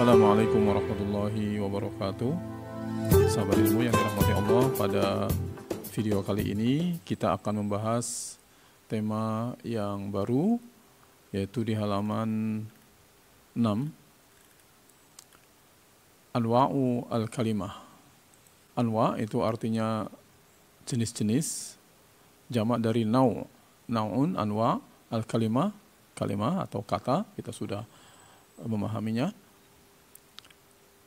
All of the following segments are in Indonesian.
Assalamualaikum warahmatullahi wabarakatuh. Sahabat ilmu yang dirahmati Allah, pada video kali ini kita akan membahas tema yang baru, yaitu di halaman 6, Anwa'u al-kalimah. Anwa' itu artinya jenis-jenis, jamak dari nau'un, anwa', al-kalimah, kalimah atau kata, kita sudah memahaminya.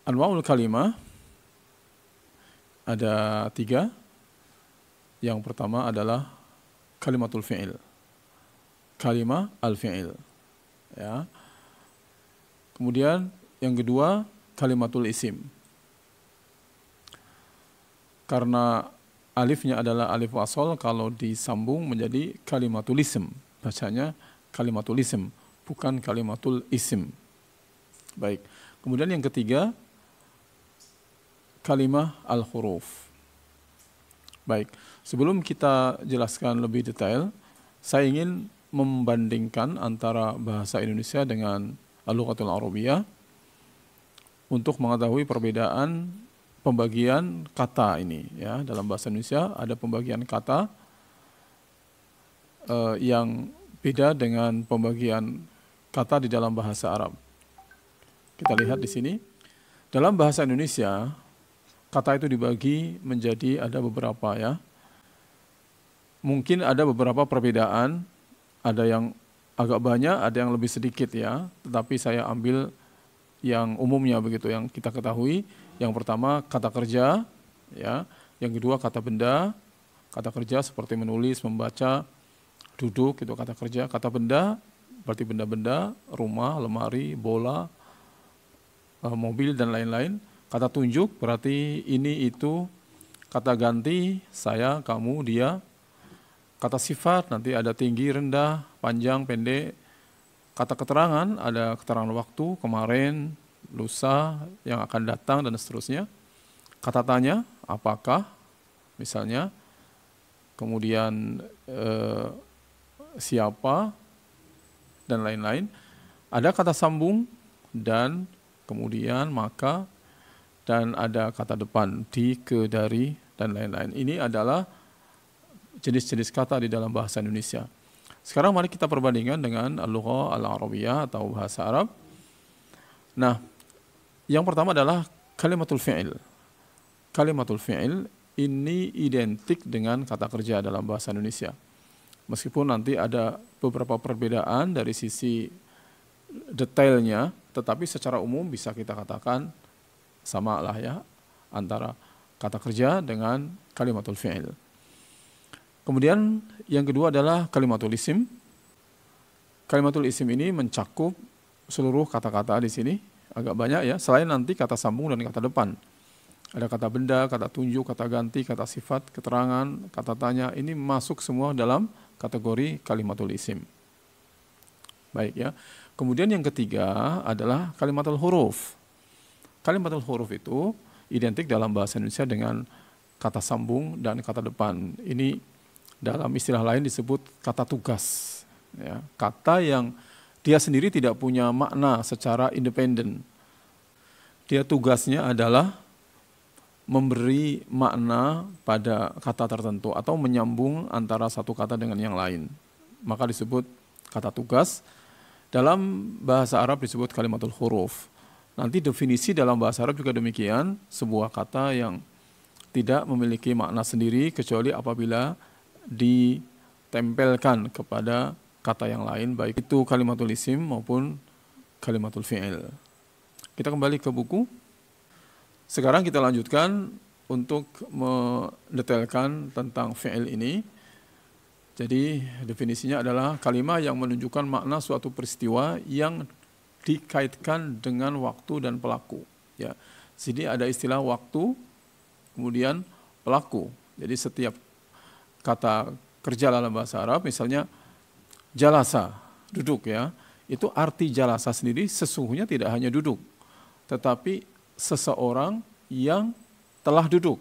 Anwa'ul kalimah ada 3. Yang pertama adalah kalimatul fi'il, kalimah al-fi'il, ya. Kemudian yang kedua kalimatul isim, karena alifnya adalah alif wasol, kalau disambung menjadi kalimatul isim, bacanya kalimatul isim, bukan kalimatul isim. Baik. Kemudian yang ketiga kalimah al-huruf. Baik, sebelum kita jelaskan lebih detail, saya ingin membandingkan antara bahasa Indonesia dengan al-lughatul arabiyah untuk mengetahui perbedaan pembagian kata ini, ya. Dalam bahasa Indonesia ada pembagian kata yang beda dengan pembagian kata di dalam bahasa Arab. Kita lihat di sini. Dalam bahasa Indonesia, kata itu dibagi menjadi ada beberapa, ya. Mungkin ada beberapa perbedaan, ada yang agak banyak, ada yang lebih sedikit, ya. Tetapi saya ambil yang umumnya begitu, yang kita ketahui. Yang pertama kata kerja, ya. Yang kedua kata benda. Kata kerja seperti menulis, membaca, duduk, itu kata kerja. Kata benda berarti benda-benda, rumah, lemari, bola, mobil dan lain-lain. Kata tunjuk berarti ini, itu. Kata ganti saya, kamu, dia. Kata sifat nanti ada tinggi, rendah, panjang, pendek. Kata keterangan ada keterangan waktu, kemarin, lusa, yang akan datang, dan seterusnya. Kata tanya, apakah, misalnya. Kemudian siapa, dan lain-lain. Ada kata sambung, dan, kemudian, maka, dan ada kata depan, di, ke, dari, dan lain-lain. Ini adalah jenis-jenis kata di dalam bahasa Indonesia. Sekarang mari kita perbandingkan dengan al-lughah al-arabiyah atau bahasa Arab. Nah, yang pertama adalah kalimatul fi'il. Kalimatul fi'il ini identik dengan kata kerja dalam bahasa Indonesia. Meskipun nanti ada beberapa perbedaan dari sisi detailnya, tetapi secara umum bisa kita katakan sama lah, ya, antara kata kerja dengan kalimatul fi'il. Kemudian yang kedua adalah kalimatul isim. Kalimatul isim ini mencakup seluruh kata-kata di sini, agak banyak, ya, selain nanti kata sambung dan kata depan. Ada kata benda, kata tunjuk, kata ganti, kata sifat, keterangan, kata tanya, ini masuk semua dalam kategori kalimatul isim. Baik, ya. Kemudian yang ketiga adalah kalimatul huruf. Kalimatul huruf itu identik dalam bahasa Indonesia dengan kata sambung dan kata depan. Ini dalam istilah lain disebut kata tugas, ya. Kata yang dia sendiri tidak punya makna secara independen. Dia tugasnya adalah memberi makna pada kata tertentu atau menyambung antara satu kata dengan yang lain. Maka disebut kata tugas. Dalam bahasa Arab disebut kalimatul huruf. Nanti definisi dalam bahasa Arab juga demikian, sebuah kata yang tidak memiliki makna sendiri kecuali apabila ditempelkan kepada kata yang lain, baik itu kalimatul isim maupun kalimatul fi'il. Kita kembali ke buku. Sekarang kita lanjutkan untuk mendetailkan tentang fi'il ini. Jadi definisinya adalah kalimat yang menunjukkan makna suatu peristiwa yang dikaitkan dengan waktu dan pelaku, ya. Sini ada istilah waktu, kemudian pelaku. Jadi setiap kata kerja dalam bahasa Arab, misalnya jalasa, duduk, ya. Itu arti jalasa sendiri sesungguhnya tidak hanya duduk, tetapi seseorang yang telah duduk.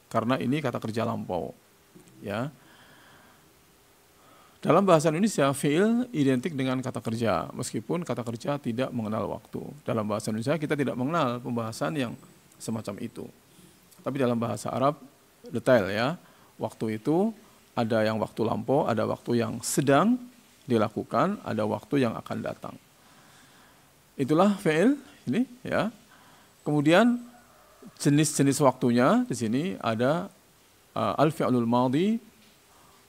Karena ini kata kerja lampau, ya. Dalam bahasa Indonesia, fi'il identik dengan kata kerja, meskipun kata kerja tidak mengenal waktu. Dalam bahasa Indonesia kita tidak mengenal pembahasan yang semacam itu. Tapi dalam bahasa Arab detail ya, waktu itu ada yang waktu lampau, ada waktu yang sedang dilakukan, ada waktu yang akan datang. Itulah fi'il ini ya. Kemudian jenis-jenis waktunya di sini ada al-fi'lul madhi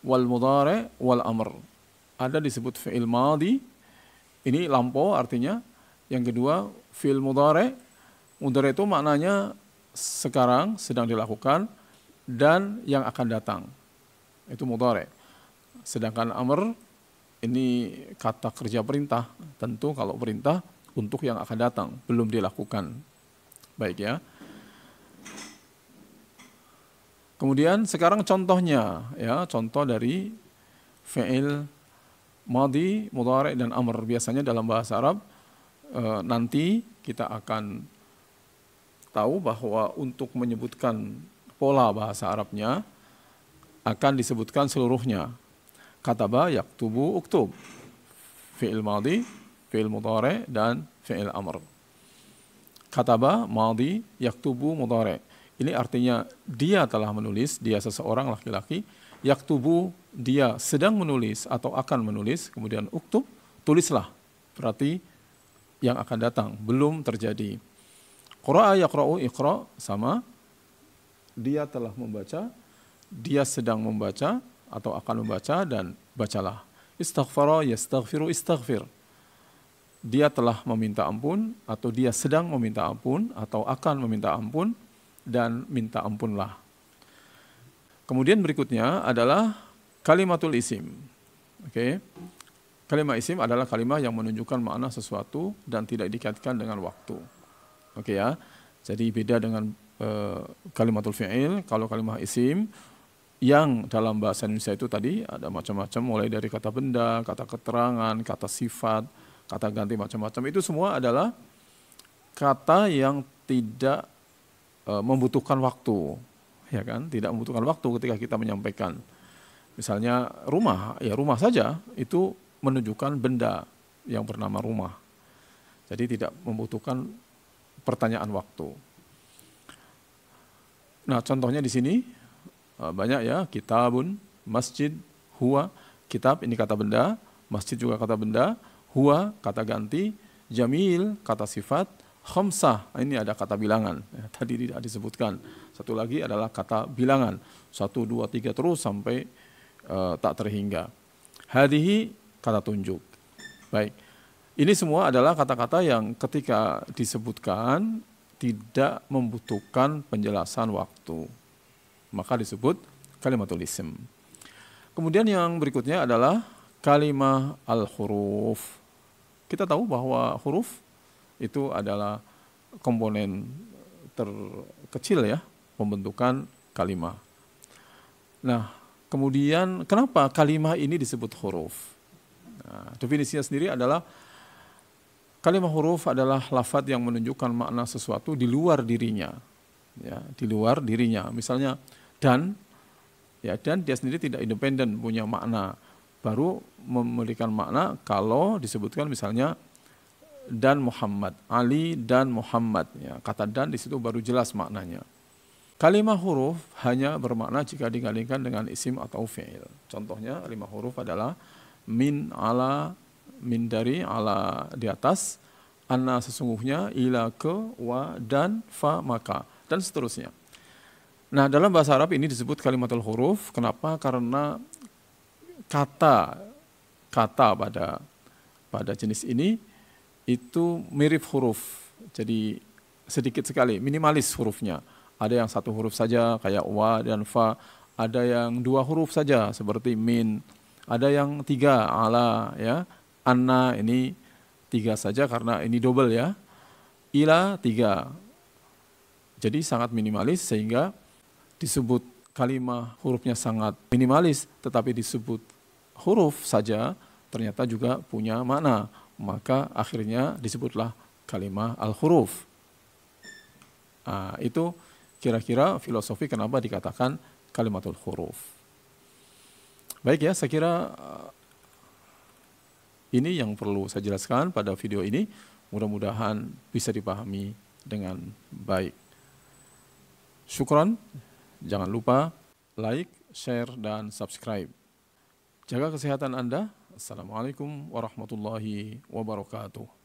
wal mudhari wal amr. Ada disebut fi'il madhi, ini lampau artinya. Yang kedua fi'il mudhari. Mudhari itu maknanya sekarang sedang dilakukan dan yang akan datang. Itu mudhari. Sedangkan amr ini kata kerja perintah. Tentu kalau perintah untuk yang akan datang, belum dilakukan. Baik ya. Kemudian sekarang contohnya, ya, contoh dari fi'il madhi, mudhari dan amr. Biasanya dalam bahasa Arab nanti kita akan tahu bahwa untuk menyebutkan pola bahasa Arabnya akan disebutkan seluruhnya. Kataba, yaktubu, uktub. Fi'il madhi, fi'il mudhari dan fi'il amr. Kataba, madhi, yaktubu, mudhari. Ini artinya dia telah menulis, dia seseorang laki-laki. Yaktubu, dia sedang menulis atau akan menulis. Kemudian uktub, tulislah. Berarti yang akan datang, belum terjadi. Qura'a yaqra'u iqra' sama. Dia telah membaca, dia sedang membaca atau akan membaca dan bacalah. Istaghfara yastaghfiru istaghfir. Dia telah meminta ampun atau dia sedang meminta ampun atau akan meminta ampun dan minta ampunlah. Kemudian berikutnya adalah kalimatul isim. Oke. Kalimat isim adalah kalimat yang menunjukkan makna sesuatu dan tidak dikaitkan dengan waktu. Oke ya. Jadi beda dengan kalimatul fi'il. Kalau kalimat isim yang dalam bahasa Indonesia itu tadi ada macam-macam, mulai dari kata benda, kata keterangan, kata sifat, kata ganti macam-macam. Itu semua adalah kata yang tidak membutuhkan waktu, ya kan? Tidak membutuhkan waktu ketika kita menyampaikan. Misalnya rumah, ya rumah saja itu menunjukkan benda yang bernama rumah. Jadi tidak membutuhkan pertanyaan waktu. Nah, contohnya di sini banyak ya, kitabun, masjid, huwa. Kitab ini kata benda, masjid juga kata benda, huwa kata ganti, jamil kata sifat, khamsah, ini ada kata bilangan, ya, tadi tidak disebutkan. Satu lagi adalah kata bilangan, 1, 2, 3 terus sampai tak terhingga. Hadihi kata tunjuk. Baik, ini semua adalah kata-kata yang ketika disebutkan tidak membutuhkan penjelasan waktu, maka disebut kalimatul ism. Kemudian yang berikutnya adalah kalimah al-huruf. Kita tahu bahwa huruf itu adalah komponen terkecil ya pembentukan kalimat. Nah, kemudian kenapa kalimat ini disebut huruf? Nah, definisinya sendiri adalah kalimat huruf adalah lafaz yang menunjukkan makna sesuatu di luar dirinya. Ya, di luar dirinya. Misalnya dan, ya, dan dia sendiri tidak independen punya makna. Baru memberikan makna kalau disebutkan misalnya dan Muhammad, Ali dan Muhammad. Ya, kata dan di situ baru jelas maknanya. Kalimat huruf hanya bermakna jika digandingkan dengan isim atau fi'il. Contohnya kalimat huruf adalah min, ala, min dari, ala di atas, anna sesungguhnya, ila ke, wa dan fa maka, dan seterusnya. Nah, dalam bahasa Arab ini disebut kalimatul huruf. Kenapa? Karena kata pada jenis ini itu mirip huruf, jadi sedikit sekali, minimalis hurufnya. Ada yang 1 huruf saja kayak wa dan fa, ada yang 2 huruf saja seperti min, ada yang 3 ala ya, anna ini 3 saja karena ini double ya, ila 3. Jadi sangat minimalis sehingga disebut kalimat hurufnya sangat minimalis, tetapi disebut huruf saja ternyata juga punya makna. Maka akhirnya disebutlah kalimat al-huruf. Nah, itu kira-kira filosofi kenapa dikatakan kalimatul huruf. Baik ya, saya kira Ini yang perlu saya jelaskan pada video ini. Mudah-mudahan bisa dipahami dengan baik. Syukran. Jangan lupa like, share, dan subscribe. Jaga kesehatan Anda. Assalamualaikum warahmatullahi wabarakatuh.